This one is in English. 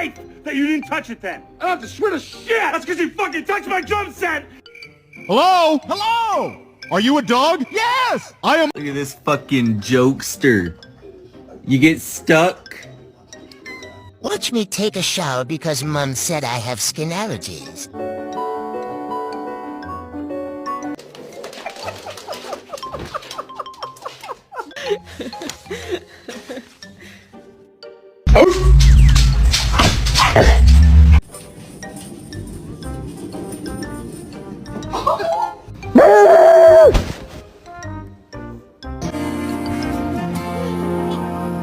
life that you didn't touch it then. I don't have to swear to shit. That's because you fucking touched my drum set. Hello? Hello? Are you a dog? Yes! I am. Look at this fucking jokester. You get stuck? Watch me take a shower because Mom said I have skin allergies. Oh!